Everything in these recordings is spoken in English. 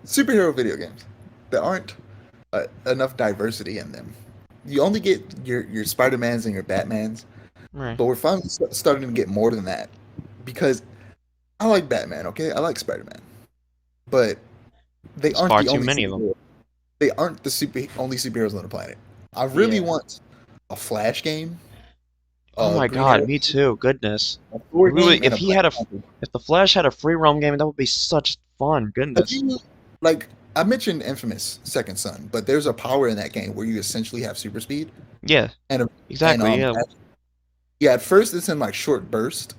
superhero video games. There aren't enough diversity in them. You only get your Spider Mans and your Batmans, Right. but we're finally starting to get more than that because I like Batman. Okay, I like Spider Man, but they There's aren't far the too only many of them. superheroes. They aren't the only superheroes on the planet. I really Yeah. want a Flash game, Oh a my Green God, Arrow, me too. Goodness. a Thor game, If and a he Black had Panther. if the Flash had a free roam game, that would be such fun. Have Goodness. you like I mentioned Infamous Second Son, but there's a power in that game where you essentially have super speed Yeah, and and exactly. Yeah. yeah, at first it's in like short burst,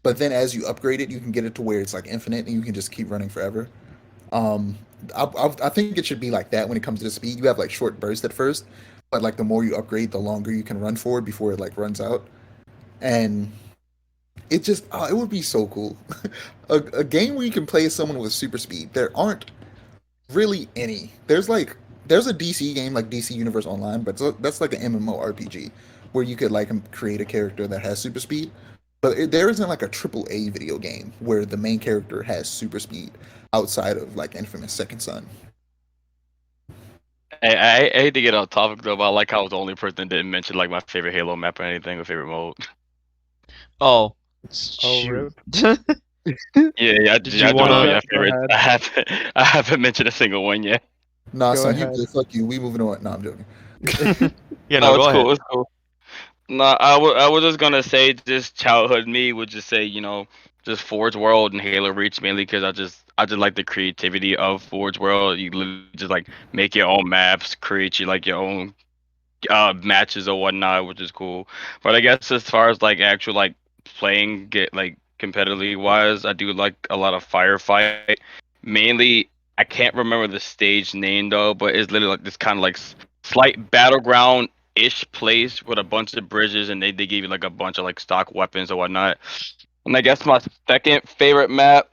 but then as you upgrade it, you can get it to where it's like infinite and you can just keep running forever. Um, I think it should be like that when it comes to the speed. You have like short burst at first, but like the more you upgrade, the longer you can run for before it like runs out. And it just it would be so cool. A game where you can play as someone with super speed. There aren't really any. There's a DC game like DC Universe Online, but that's like an MMORPG where you could like create a character that has super speed. But there isn't like a triple A video game where the main character has super speed outside of like Infamous Second Son. I hate to get off topic though, but I like how I was the only person that didn't mention like my favorite Halo map or anything or favorite mode. Oh, Oh, shoot. rip. Yeah, Did I you do know wanna? your Go favorites. ahead. I haven't mentioned a single one yet. Nah, Go son, you ahead. good. Fuck you. We moving on. No, I'm joking. Yeah, no, No, go it's ahead. cool. It's cool. No, I was just gonna say, just childhood me would just say, just Forge World and Halo Reach mainly because I just like the creativity of Forge World. You literally just like make your own maps, create you like your own matches or whatnot, which is cool. But I guess as far as like actual like playing get like competitively wise, I do like a lot of firefight. Mainly, I can't remember the stage name though, but it's literally like this kind of like slight battleground ish place with a bunch of bridges, and they give you like a bunch of like stock weapons or whatnot. And I guess my second favorite map,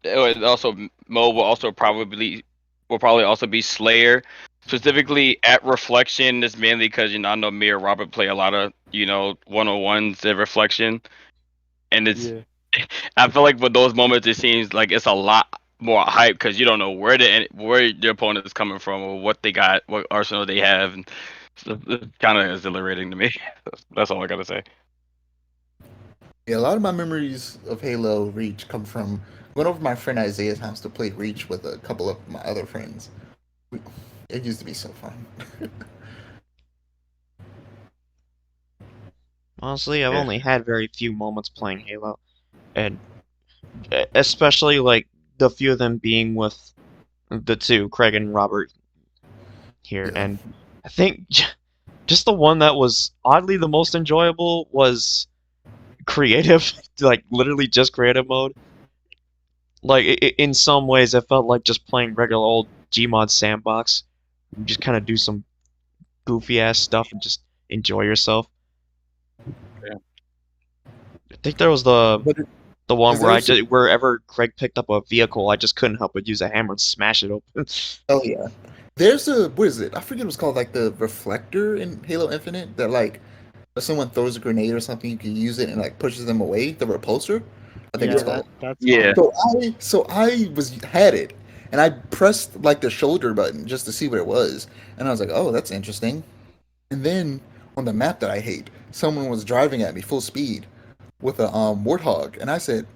it was also mode will probably also be Slayer. Specifically at Reflection, is mainly because I know me and Robert play a lot of 101s at Reflection, and it's Yeah. I feel like with those moments, it seems like it's a lot more hype because you don't know where your opponent is coming from or what they got, what arsenal they have, and so it's kind of exhilarating to me. That's all I gotta say. Yeah, a lot of my memories of Halo Reach come from going over to my friend Isaiah's house to play Reach with a couple of my other friends. It used to be so fun. Honestly, I've Yeah. only had very few moments playing Halo, and especially like the few of them being with the two, Craig and Robert here, Yeah. and I think just the one that was oddly the most enjoyable was creative, like literally just creative mode. Like in some ways, it felt like just playing regular old Gmod sandbox. You just kind of do some goofy ass stuff and just enjoy yourself. Yeah. I think there was But the one is where there? I just wherever Craig picked up a vehicle, I just couldn't help but use a hammer and smash it open. Oh yeah. There's a what is it? I forget what's called like the reflector in Halo Infinite that like if someone throws a grenade or something, you can use it and like pushes them away. The repulsor, I think it's Yeah, Yeah. that called. that's Yeah. fun. So I was had it, and I pressed like the shoulder button just to see what it was, and I was like, oh, that's interesting. And then on the map that I hate, someone was driving at me full speed with a warthog, and I said,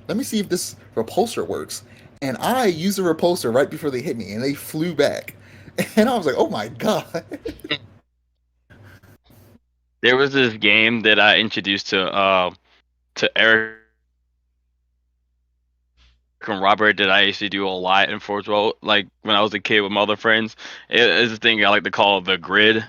let me see if this repulsor works. And I used the repulsor right before they hit me, and they flew back. And I was like, oh my god. There was this game that I introduced to Eric and Robert that I used to do a lot in Forge World, like when I was a kid with my other friends. It's a thing I like to call the grid,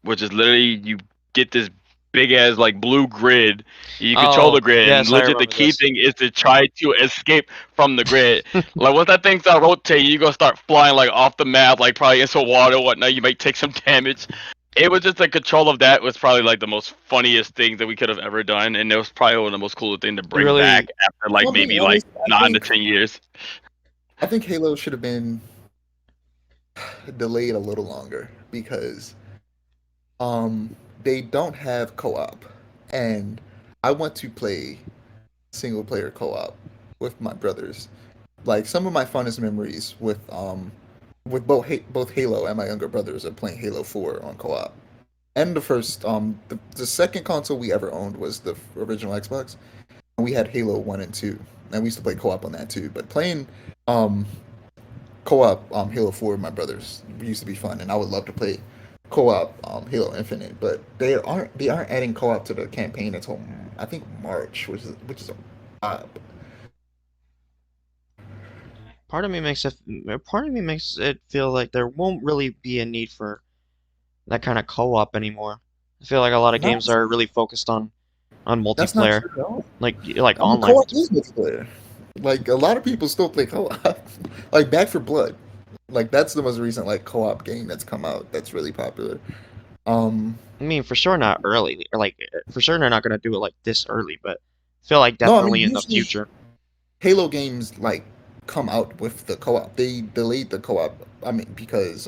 which is literally you get this big ass like blue grid. You control the Oh, grid, and yes, I legit the remember key this. thing is to try to escape from the grid. Like once that thing start rotating, you gonna start flying like off the map, like probably into water or whatnot. You might take some damage. It was just the control of that was probably like the most funniest thing that we could have ever done, and it was probably one of the most cool thing to It bring back really, after If like I'm being maybe like honest, 9 to 10 years. I think Halo should have been delayed a little longer because they don't have co-op, and I want to play single player co-op with my brothers. Like some of my fondest memories with both Halo and my younger brothers are playing Halo 4 on co-op. And the second console we ever owned was the original Xbox. And we had Halo 1 and 2. And we used to play co-op on that too. But playing um co-op Halo 4 with my brothers used to be fun, and I would love to play co-op Halo Infinite, but they aren't adding co-op to the campaign until I think March, which is a Part of me makes it feel like there won't really be a need for that kind of co-op anymore. I feel like a lot of not games are really focused on that's not multiplayer, true at all. like I mean, online co-op multiplayer. is multiplayer. Like a lot of people still play co-op, like Back for Blood. Like that's the most recent like co-op game that's come out that's really popular. Um, I mean, for sure not early, or like for sure they're not gonna do it like this early, but I feel like no, I mean definitely in the usually future. Halo games like come out with the co-op. They delayed the co-op. I mean, because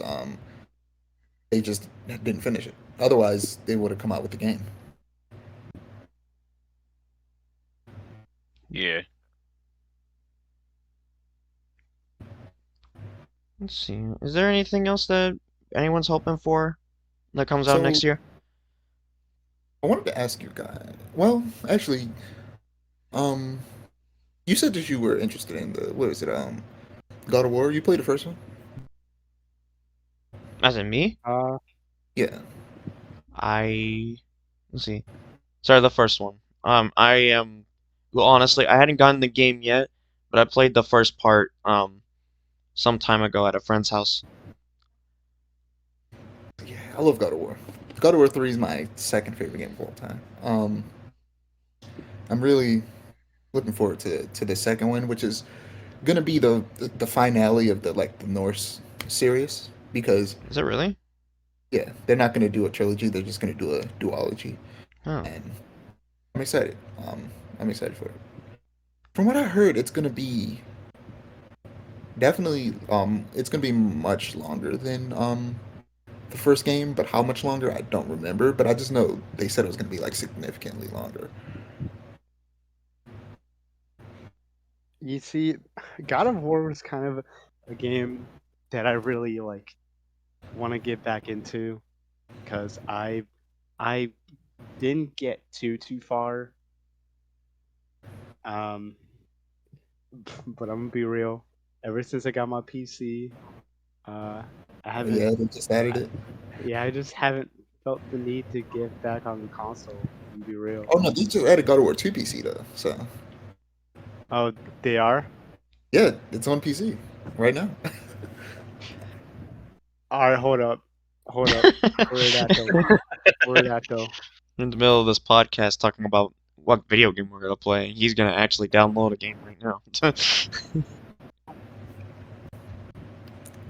they just didn't finish it. Otherwise, they would have come out with the game. Yeah. Let's see. Is there anything else that anyone's hoping for that comes out So next year? I wanted to ask you guys. Well, actually, um, you said that you were interested in the what is it? God of War. You played the first one? As in me? Uh, Yeah. I let's see. Sorry, the first one. I am well, honestly, I hadn't gotten the game yet, but I played the first part some time ago at a friend's house. Yeah, I love God of War. God of War 3 is my second favorite game of all time. I'm really looking forward to the second one, which is gonna be the finale of the Norse series because Is it really? yeah, they're not gonna do a trilogy. They're just gonna do a duology, Oh, and I'm excited. I'm excited for it. From what I heard, it's gonna be definitely it's gonna be much longer than the first game, but how much longer I don't remember. But I just know they said it was gonna be like significantly longer. you see, God of War was kind of a game that I really like want to get back into because I didn't get too far. Um, but I'm gonna be real. Ever since I got my PC, uh, I haven't. Yeah, they just added I, it. yeah, I just haven't felt the need to get back on the console. I'm gonna be real. Oh no, they just added God of War 2 PC though. So Oh, they are. yeah, it's on PC right now. All right, hold up. Where that though? Where that though? in the middle of this podcast talking about what video game we're gonna play, and he's gonna actually download a game right now.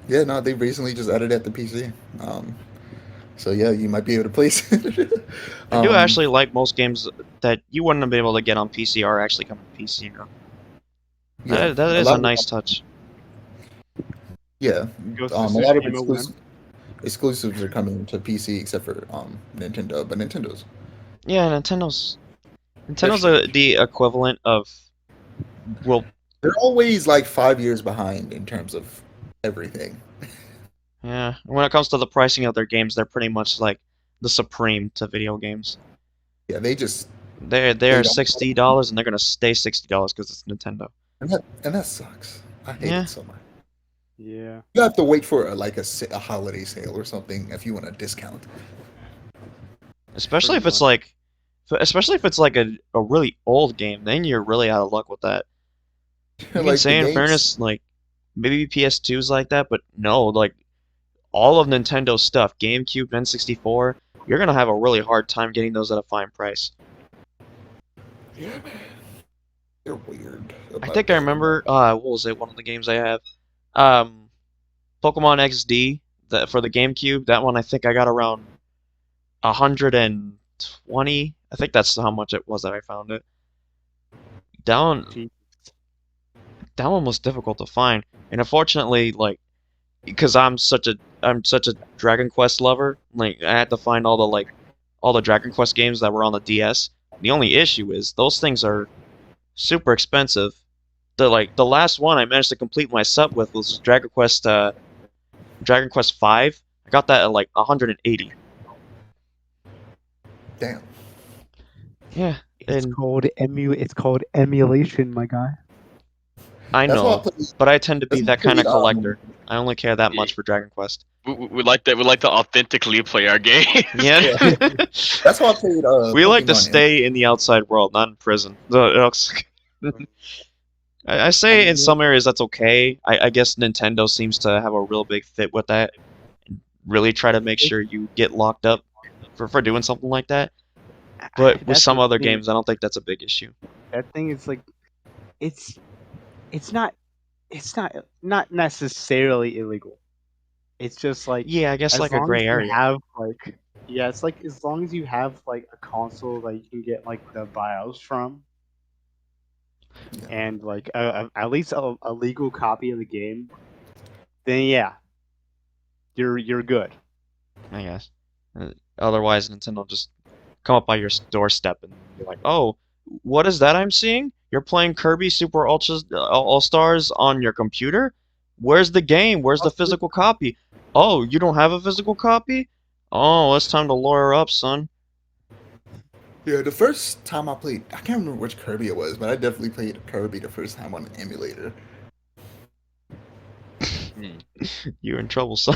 Yeah, no, they recently just added it at the PC. So yeah, you might be able to play it. I do um, actually like most games that you wouldn't have been able to get on PC are actually coming to PC now. yeah, That a is a lot of nice touch. yeah, Ghost of a lot of Tsushima when? exclusives are coming to PC except for Nintendo, but Yeah, they're Nintendo's strange. the equivalent of well, They're always like 5 years behind in terms of everything. yeah. When it comes to the pricing of their games, they're pretty much like the supreme to video games. Yeah, They're they don't, $60 and they're gonna stay $60 because it's Nintendo. and that sucks. I hate Yeah, it so much. Yeah, You have to wait for a holiday sale or something if you want a discount. especially pretty if it's much. like, especially if it's like a really old game, then you're really out of luck with that. You can Like the say in games, fairness, like maybe PS2's like that, but no, like all of Nintendo's stuff, GameCube, N64, you're gonna have a really hard time getting those at a fine price. yeah, man, they're weird I about think I that. remember, what was it? One of the games I have, um, Pokemon XD, that for the GameCube. That one I think I got around 120. I think that's how much it was that I found it. That one, Gee, that one was difficult to find, and unfortunately, like because I'm such a Dragon Quest lover, like I had to find all the Dragon Quest games that were on the DS. The only issue is those things are super expensive, the last one I managed to complete my sub with was Dragon Quest 5. I got that at like 180. Damn. Yeah, It's and called emulation, my guy. I That's why I know, played. but I tend to be That's why that I kind of played. collector. I only care that much for Dragon Quest. We like that. We like to authentically play our games. Yeah. Yeah. That's why I played. We like to Pokemon. stay in the outside world, not in prison. I say in some areas that's okay. I guess Nintendo seems to have a real big fit with that. Really try to make sure you get locked up for doing something like that. But with That's some the other thing. games, I don't think that's a big issue. That thing is like, it's it's not not necessarily illegal. It's just like Yeah, I guess as like a long as gray you area. have like yeah, it's like as long as you have like a console that you can get like the BIOS from Yeah. and like at least a legal copy of the game, then yeah, you're good. I guess. Otherwise, Nintendo just come up by your doorstep and be like, "Oh, what is that I'm seeing? You're playing Kirby Super Ultras All Stars on your computer? Where's the game? Where's the physical copy? Oh, you don't have a physical copy? Oh, it's time to lawyer up, son." Yeah, the first time I played, I can't remember which Kirby it was, but I definitely played Kirby the first time on an emulator. You're in trouble, son.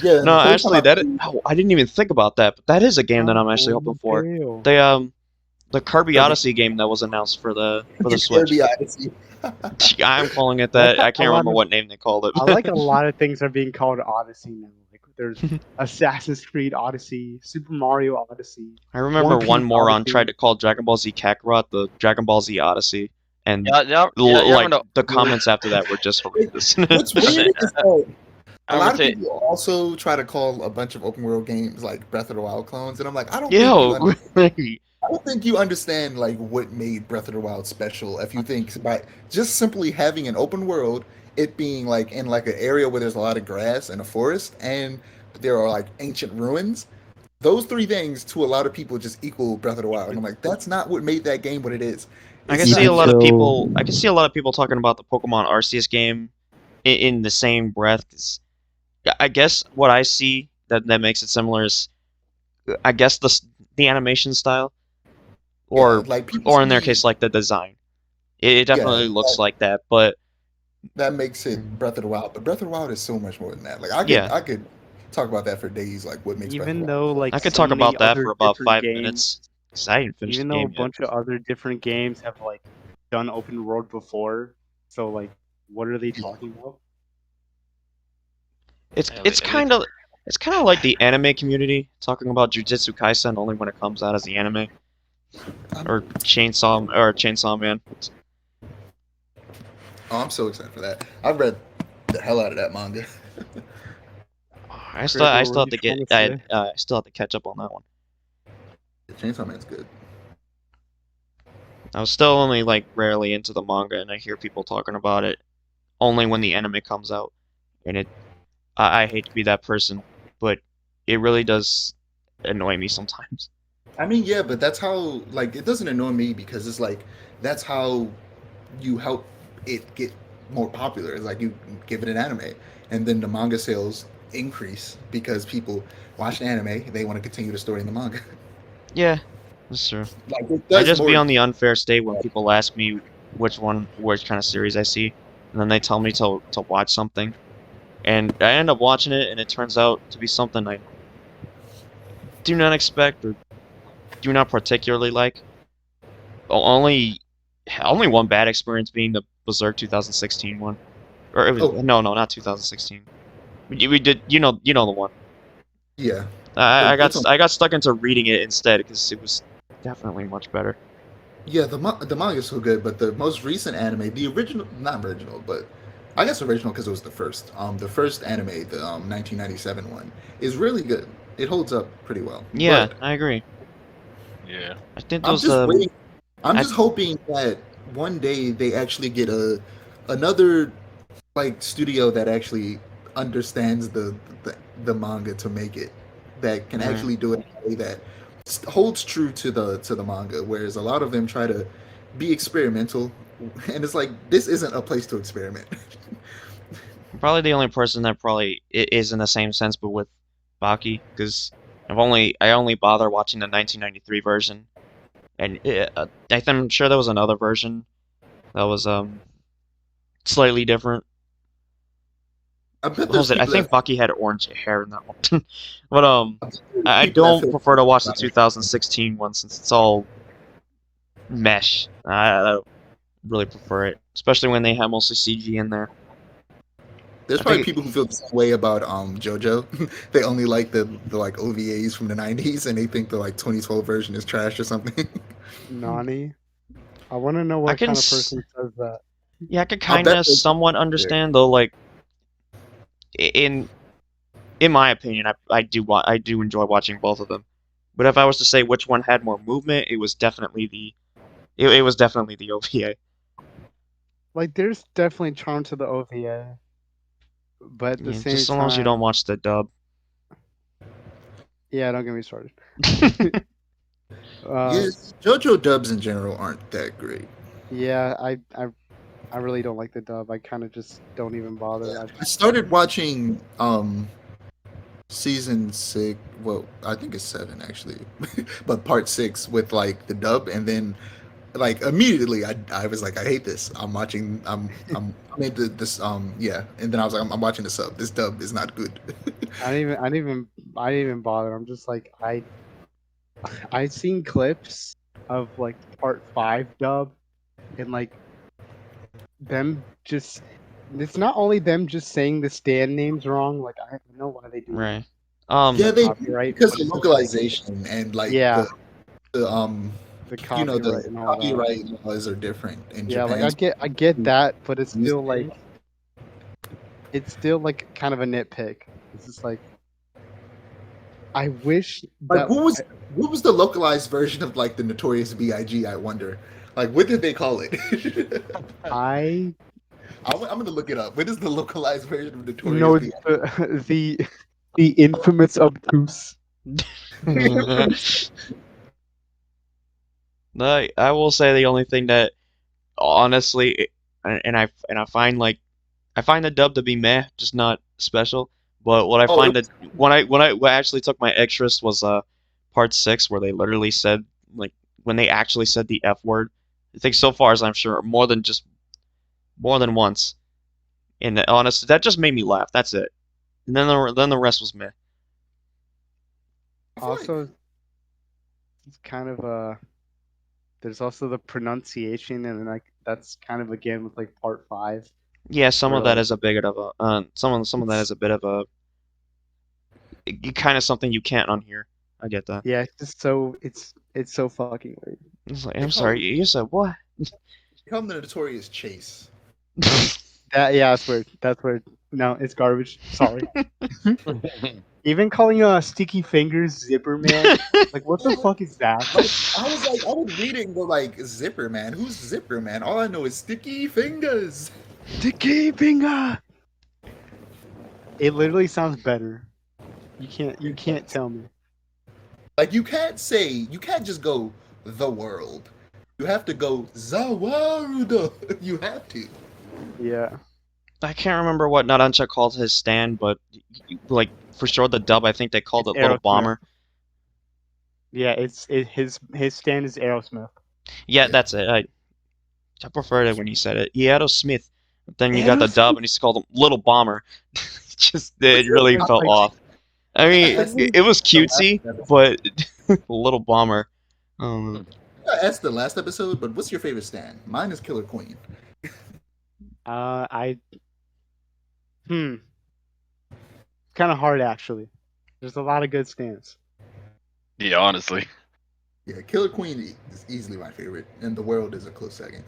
Yeah, and No, the first time actually, I played, I didn't even think about that, but that is a game that I'm actually hoping for. The Kirby Kirby, Odyssey game that was announced for the Switch. Kirby Odyssey. I'm calling it Like that. I can't a lot remember of what name they called I like it. a lot of things are being called Odyssey now. Like there's Assassin's Creed Odyssey, Super Mario Odyssey, I One remember one Piece moron tried Odyssey. to call Dragon Ball Z Kakarot the Dragon Ball Z Odyssey, and Yeah. like the comments after that were just horrendous. What's weird is that I a lot remember of say, people also try to call a bunch of open world games like Breath of the Wild clones, and I'm like, Yo, I don't think you understand like what made Breath of the Wild special. If you think by just simply having an open world, it being like in like an area where there's a lot of grass and a forest, and there are like ancient ruins. Those three things to a lot of people just equal Breath of the Wild. And I'm like, that's not what made that game what it is. I can It's see not a lot of So people. I can see a lot of people talking about the Pokemon Arceus game in the same breath. 'Cause I guess what I see that makes it similar is, I guess the animation style, yeah, or like people or in their see, case like the design. It yeah, definitely looks like that, but that makes it Breath of the Wild. But Breath of the Wild is so much more than that. Like yeah, I could talk about that for days. Like what makes Breath of the even Wild though so like I could so talk many about that for other about different 5 minutes. games, 'Cause I didn't finish the even though a game yet. bunch of other different games have like done open world before, so like what are they talking about? It's at it's least, kind of it's kind of like the anime community talking about Jujutsu Kaisen only when it comes out as the anime, or Chainsaw Man. Oh, I'm so excited for that. I've read the hell out of that manga. Chris, I what still were have you to trying get to say? I still have to catch up on that one. Chainsaw Man's good. I was still only like rarely into the manga, and I hear people talking about it only when the anime comes out, and I hate to be that person, but it really does annoy me sometimes. I mean, yeah, but that's how like it doesn't annoy me because it's like that's how you help it get more popular. It's like you give it an anime, and then the manga sales increase because people watch the anime, they want to continue the story in the manga. Yeah, that's true. Like it I does just be more. on the unfair state when people ask me which kind of series I see, and then they tell me to watch something, and I end up watching it, and it turns out to be something I do not expect or do not particularly like. Only one bad experience being the Berserk 2016 one, or it was Oh no, not 2016. We did you know the one. yeah, it's I got stuck into reading it instead because it was definitely much better. yeah. The manga's so good, but the most recent anime, the original, not original, but I guess original because it was the first. The first anime, the 1997 one, is really good. It holds up pretty well. Yeah, But I agree. yeah. I think I'm those just waiting. I'm I just hoping that one day they actually get another like studio that actually understands the manga to make it, that can mm, actually do it in a way that holds true to the manga. Whereas a lot of them try to be experimental, and it's like this isn't a place to experiment. I'm probably the only person that probably is in the same sense, but with Baki, because I only bother watching the 1993 version, and I'm sure there was another version that was slightly different. I bet What there's was it? I people that think Baki had orange hair in that one, but I people that don't feel prefer to watch the about it. 2016 one since it's all mesh. I don't really prefer it, especially when they have mostly CG in there. There's I probably think people who feel the same way about JoJo. They only like the like OVAs from the '90s, and they think the like 2012 version is trash or something. Nani. I want to know I what can kind of s- person says that. yeah, I can I kind bet of there's somewhat there. understand though. Like in my opinion, I do enjoy watching both of them. But if I was to say which one had more movement, it was definitely the OVA. Like, there's definitely charm to the OVA, but at the Yeah, same just so long as you don't time, watch the dub. yeah, don't get me started. Yeah, uh, JoJo dubs in general aren't that great. yeah, I really don't like the dub. I kind of just don't even bother. I I just started watching season 6. Well, I think it's 7 actually, but part 6 with like the dub, and then like immediately I was like I hate this. I'm watching. I'm into this. Yeah, and then I was like I'm watching the sub. This dub is not good. I didn't even bother. I'm just like I seen clips of like part 5 dub and like them just it's not only them just saying the stand names wrong, like I know why they do Right. that for Yeah, they do copyright, because but the it's just like localization and like yeah, the the the copyright and all that. copyright laws are different in Yeah, like Japan. I get that, but Use things. it's still like kind of a nitpick. It's just like I wish Like that what was the localized version of like the Notorious B.I.G. I wonder. Like what did they call it? I I'm gonna look it up. What is the localized version of Notorious know it's B.I.G.? the infamous obtuse. No, I will say the only thing that honestly, I find the dub to be meh, just not special. But what I Oh, find that when I what actually took my interest was part 6 where they literally said like when they actually said the F word. I think so far as I'm sure more than once. And honestly, that just made me laugh. That's it. And then the rest was meh. I feel like Also, it's kind of there's also the pronunciation, and then like that's kind of again with like part 5, Yeah, some where of that like is a bit of a some of that it's is a bit of a kind of something you can't unhear. I get that. yeah, it's just so it's so fucking weird. It's like, they I'm call sorry, you said what? them the Notorious Chase. That yeah, that's weird. That's weird. No, it's garbage. Sorry. Even calling Sticky Fingers Zipper Man, like what the fuck is that? Like I was like I would read it and go like Zipper Man. Who's Zipper Man? All I know is Sticky Fingers. Sticky Finger. It literally sounds better. You can't tell me. Like you can't just go the world. You have to go the world. You have to. Yeah. I can't remember what Narancha called his stand, but like for sure the dub, I think they called It's it Little Aerosmith. Bomber. Yeah, his stand is Aerosmith. Yeah, Yeah. that's it. I preferred it when he said it. Aerosmith. But then you got the dub, Aerosmith. and he's called him Little Bomber. What's It your really It's felt like off. I I gotta mean, ask it was the last cutesy, episode. but Little Bomber. Um, I gotta ask the last episode, but what's your favorite stand? Mine is Killer Queen. I hmm, kind of hard actually. There's a lot of good stands. Yeah, honestly. Yeah, Killer Queen is easily my favorite, and the world is a close second.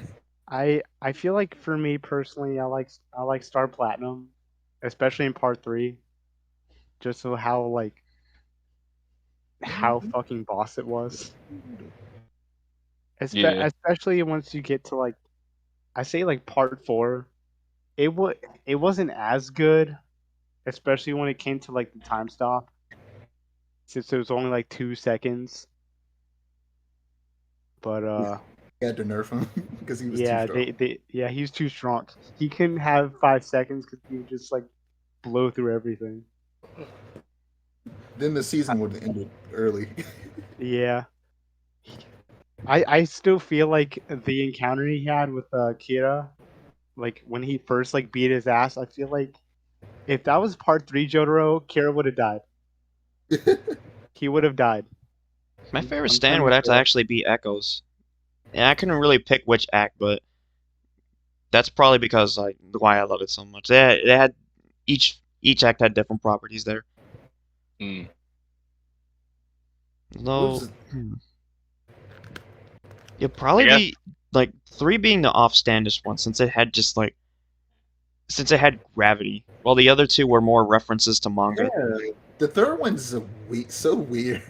I feel like for me personally, I like Star Platinum, especially in part 3, just so how fucking boss it was. Yeah. Especially once you get to like I say like part 4, it wasn't as good, especially when it came to like the time stop, since it was only like 2 seconds. But They had to nerf him because he was too Yeah, strong. yeah, he's too strong. He couldn't have 5 seconds because he would just like blow through everything. Then the I, season would have ended early. yeah, I still feel like the encounter he had with Kira, like when he first like beat his ass. I feel like if that was part 3 Jotaro, Kira would have died. He would have died. My favorite I'm stand pretty would have to sure. actually be Echoes. And I couldn't really pick which act, but that's probably because like why I love it so much. They had each act had different properties there. Mm. What was Though it? it'd I probably guess. be like 3 being the off-standish one since it had just like since it had gravity, while the other 2 were more references to manga. Yeah, the third one's so weird.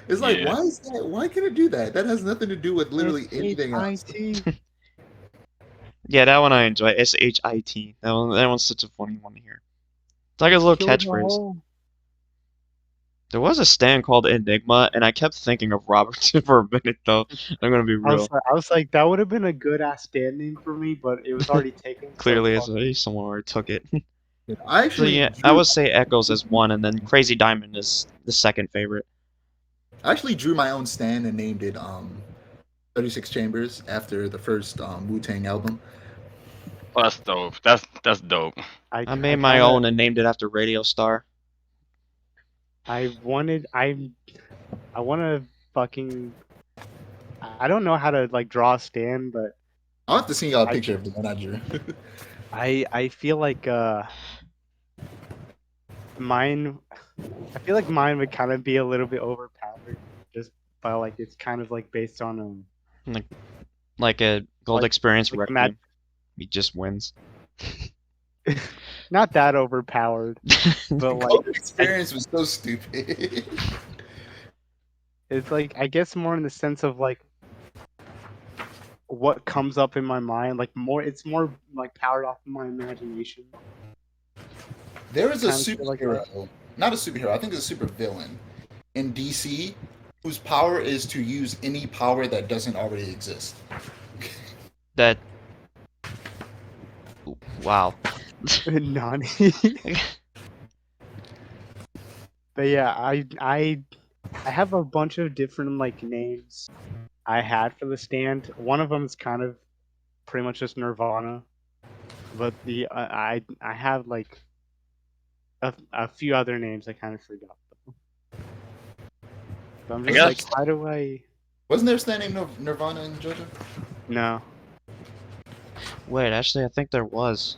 It's like, Yeah. why is that? Why can it do that? That has nothing to do with literally anything else. SHIT. Yeah, that one I enjoy. SHIT. That one's such a funny one to hear. It's like his little Kill the catchphrase. whole. There was a stand called Enigma, and I kept thinking of Robert for a minute though. I'm gonna be real. I was like, that would have been a good ass stand name for me, but it was already taken. So Clearly, fuck it. someone already took it. I So actually yeah, I drew. would say Echoes as one, and then Crazy Diamond is the second favorite. I actually drew my own stand and named it 36 Chambers after the first Wu Tang album. Oh, that's dope. That's dope. I I made my kind of own and named it after Radio Star. I want to fucking. I don't know how to like draw a stand, but I'll have to send y'all a I picture of the one I drew. I feel like mine. I feel like mine would kind of be a little bit overpowered, just by like it's kind of like based on Like a Gold like Experience like Requiem. He just wins. not that overpowered, but like Golden Experience was so stupid. it's like I guess more in the sense of like what comes up in my mind, like more it's more like powered off of my imagination. There is a Kind of feel like that. superhero, not a superhero, I think it's a super villain in DC whose power is to use any power that doesn't already exist. That. Wow. Nani. But yeah, I have a bunch of different like names I had for the stand. One of them is kind of pretty much just Nirvana, but I have like a few other names I kind of forgot. But I'm I just like, guess. how do I? Wasn't there a stand named Nirvana in JoJo? No, Wait, actually, I think there was.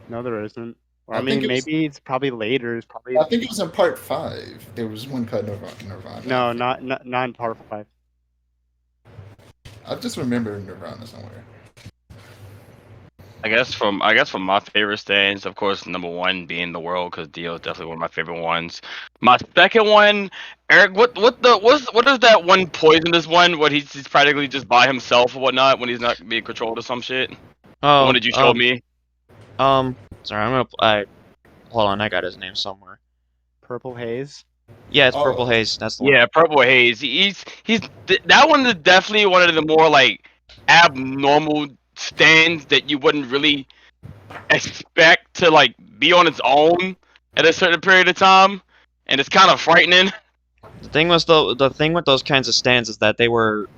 no, there isn't. Or, I I think mean, it was. maybe it's probably later. It's probably I think it was in part 5. There was one called Nirvana. no, not in part 5. I just remember Nirvana somewhere. I guess from my favorite stands, of course, number one being the world, because Dio is definitely one of my favorite ones. My second one, Eric, what is that one poisonous one? What he's practically just by himself or whatnot when he's not being controlled or some shit. The one Oh, that you showed me. sorry, I hold on, I got his name somewhere. Purple Haze. Yeah, it's Purple Oh, Haze. That's the one. Yeah, Purple Haze. That one is definitely one of the more like abnormal stands that you wouldn't really expect to like be on its own at a certain period of time, and it's kind of frightening. The thing with those kinds of stands is that they were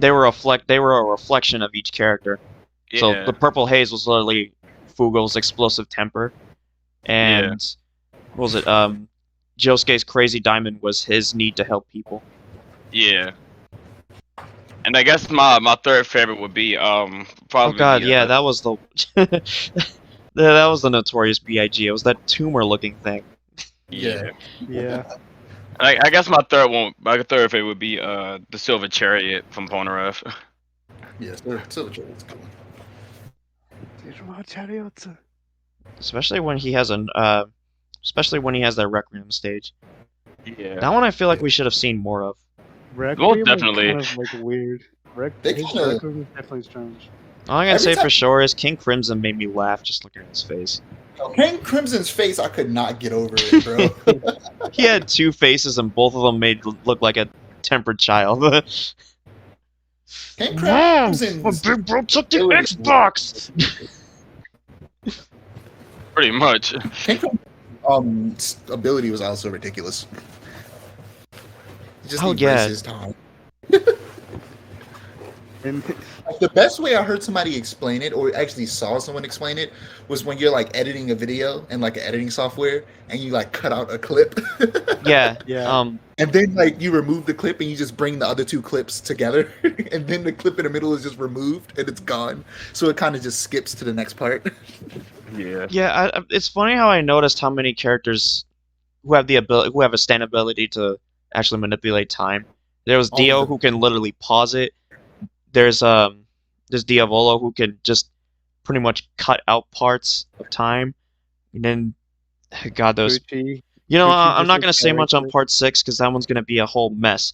a reflection of each character. So Yeah, the Purple Haze was literally Fugo's explosive temper, yeah, and what was it? Josuke's Crazy Diamond was his need to help people. yeah. And I guess my third favorite would be Oh probably God, yeah, that was the that was the notorious Big. It was that tumor-looking thing. yeah. yeah. Yeah. I guess my third favorite would be the Silver Chariot from Polnareff. Yes, Silver Chair was cool. Especially when he has especially when he has that Requiem stage. Yeah. That one I feel like Yeah. we should have seen more of. Requiem definitely. was kind of like weird. They His kinda- Requiem is definitely strange. All I can Every say time- for sure is King Crimson made me laugh just looking at his face. King Crimson's face, I could not get over it, bro. He had two faces and both of them made look like a tempered child. Ken Mom, my Crimson's big bro took the ability, Xbox. Pretty much. Ken Crimson's ability was also ridiculous. He just Oh yeah, erases time. And Like, the best way I heard somebody explain it, or actually saw someone explain it, was when you're like editing a video in like an editing software, and you like cut out a clip, yeah. yeah, and then like you remove the clip and you just bring the other two clips together, and then the clip in the middle is just removed and it's gone, so it kind of just skips to the next part. Yeah. Yeah, it's funny how I noticed how many characters who have the ability, who have a stand ability to actually manipulate time. There was All of Dio them. who can literally pause it. There's there's Diavolo who can just pretty much cut out parts of time. And then, God, those. Gucci. You know, Gucci I'm just not gonna say much on accelerated. part 6 because that one's gonna be a whole mess.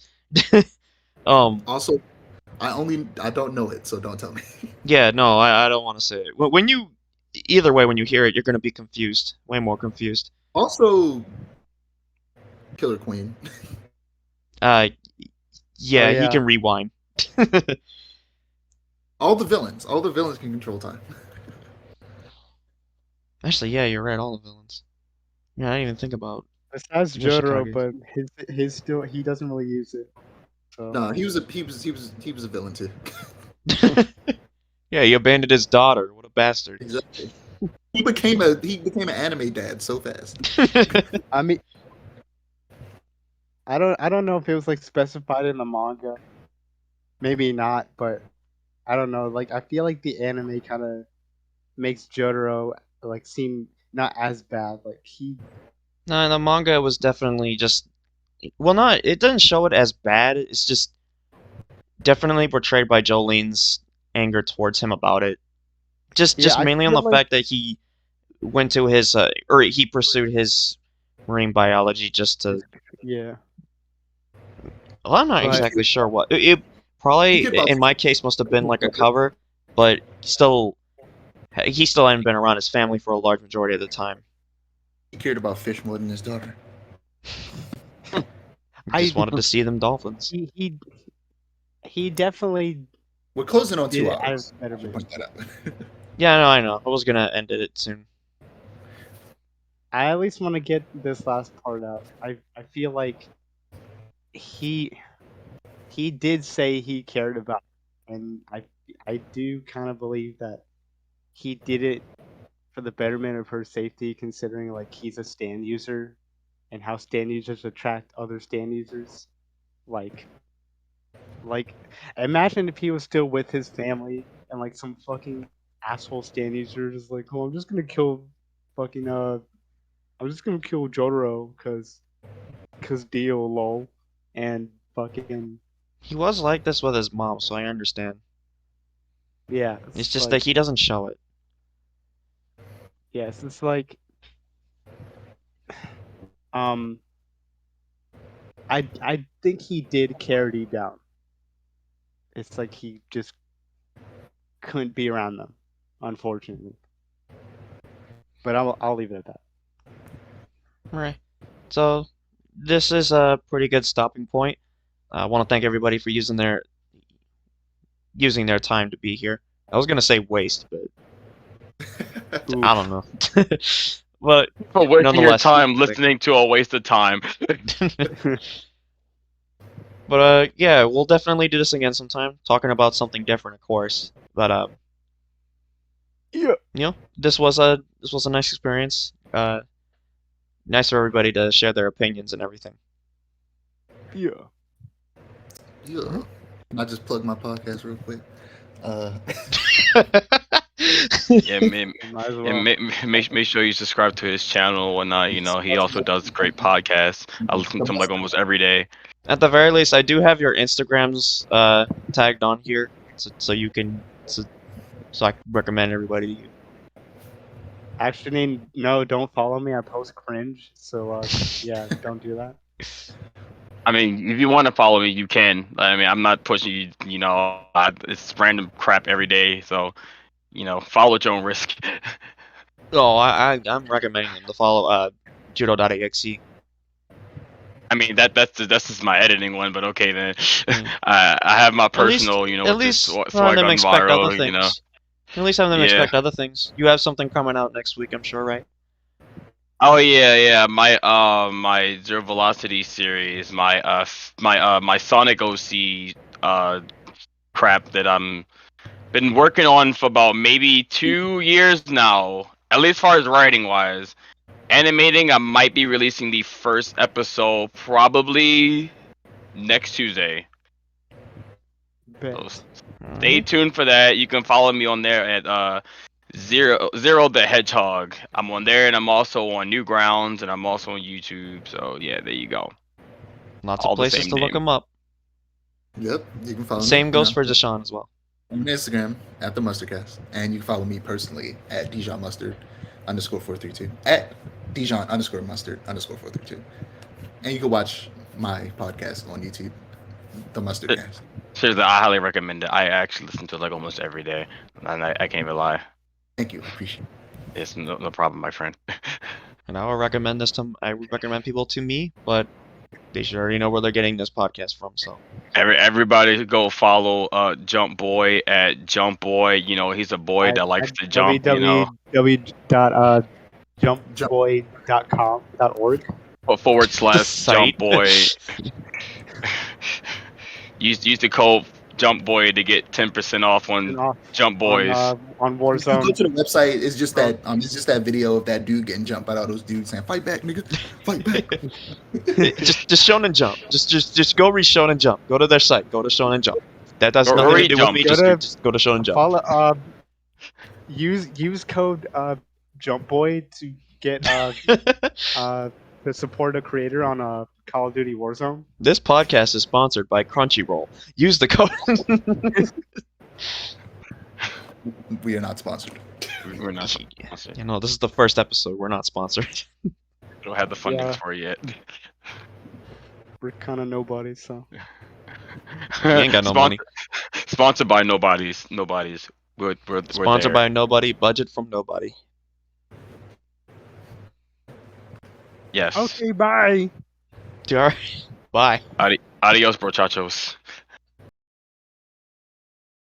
um, Also, I don't know it, so don't tell me. yeah, no, I don't want to say it. When you, either way, when you hear it, you're gonna be confused, way more confused. Also, Killer Queen. Uh, Oh yeah, he yeah, can rewind. All the villains can control time. Actually, yeah, you're right. All the villains. Yeah, I didn't even think about besides Jotaro, Yoshikage. but his still he doesn't really use it. So No, he was a villain too. Yeah, he abandoned his daughter. What a bastard. Exactly. He became an anime dad so fast. I mean, I don't know if it was like specified in the manga. Maybe not, but I don't know. Like I feel like the anime kind of makes Jotaro like seem not as bad. Like he, No, the manga was definitely just well, not it doesn't show it as bad. It's just definitely portrayed by Jolene's anger towards him about it. yeah, Just I mainly on feel the like fact that he went to his or he pursued his marine biology just to. yeah, Well, I'm not but exactly sure what it He probably cared about in my case must have been like a cover, but still he still hadn't been around his family for a large majority of the time. he cared about fish more than his daughter. He I just wanted to see them dolphins. he he he definitely We're closing on did two it out of hours. better Should mood. point that out. Yeah, no, I know. I was gonna end it soon. I at least want to get this last part out. I feel like he he did say he cared about, it, and I do kind of believe that he did it for the betterment of her safety, considering like he's a stand user and how stand users attract other stand users. Like like imagine if he was still with his family and like some fucking asshole stand user is like, oh, I'm just gonna kill fucking I'm just gonna kill Jotaro cause Dio lol and fucking He was like this with his mom, so I understand. yeah, It's it's just that like he doesn't show it. yes, it's like um I think he did care deep down. It's like he just couldn't be around them, unfortunately. But I'll leave it at that. Right. So this is a pretty good stopping point. I want to thank everybody for using their time to be here. I was gonna say waste, but I don't Oof. know. But For wasting your nonetheless, time listening to a waste of time. but yeah, we'll definitely do this again sometime, talking about something different, of course. But Yeah. you know, this was a nice experience. Nice for everybody to share their opinions and everything. Yeah. Yeah. Can I just plug my podcast real quick? Uh, Yeah, man. Might as And well. make sure you subscribe to his channel and whatnot. You know, he also does great podcasts. I listen to him like almost every day. At the very least, I do have your Instagrams tagged on here, so you can so I can recommend everybody to you. Actually, no, don't follow me. I post cringe. So yeah, don't do that. I mean, if you want to follow me, you can. I mean, I'm not pushing you. You know, it's random crap every day. So, you know, follow at your own risk. Oh, I'm recommending them to follow judo.exe. I mean that's just my editing one, but okay then. Mm. I have my At least, personal, you know, at with this least so I having them gone expect other viral, you know. things. At least having them Yeah. expect other things. You have something coming out next week, I'm sure, right? Oh yeah. My Zero Velocity series, my Sonic OC crap that I'm been working on for about maybe 2 years now. At least far as writing wise. Animating, I might be releasing the first episode probably next Tuesday. So Bet. stay Alright. tuned for that. You can follow me on there at Zero the Hedgehog. I'm on there, and I'm also on Newgrounds, and I'm also on YouTube. So yeah, there you go. Lots of All the places same to look name. them up. Yep, you can follow me. Same goes for Deshaun as well. On Instagram at the Mustardcast, and you can follow me personally at Dijon Mustard _432 at Dijon _Mustard _432, and you can watch my podcast on YouTube, the Mustardcast. Seriously, I highly recommend it. I actually listen to it like almost every day, and I can't even lie. Thank you, I appreciate it. It's no problem, my friend. And I would recommend people to me, but they should already know where they're getting this podcast from, so. Everybody go follow Jump Boy at Jump Boy. You know, he's a boy that likes to jump, you know. www.jumpboy.com.org. The / Jump site. Boy. use the code Jump Boy to get 10% off on Jump Boys. On If you go Warzone. to the website, it's just that video of that dude getting jumped by all those dudes saying, "Fight back, nigga, fight back." just Shonen Jump. Just go read Shonen Jump. Go to their site. Go to Shonen Jump. That has Or nothing to read do with Jump. me. Go Just to- go to Shonen Jump. Follow. Use code JumpBoy to get to support a creator on Call of Duty Warzone. This podcast is sponsored by Crunchyroll. Use the code. We are not sponsored. We're not sponsored. You know, this is the first episode. We're not sponsored. We don't have the funding Yeah. for it yet. We're kind of nobody, so. We ain't got no money. Sponsored by nobodies. We're Sponsored there. by nobody. Budget from nobody. Yes. Okay, bye. Alright. Bye. Adios, brochachos.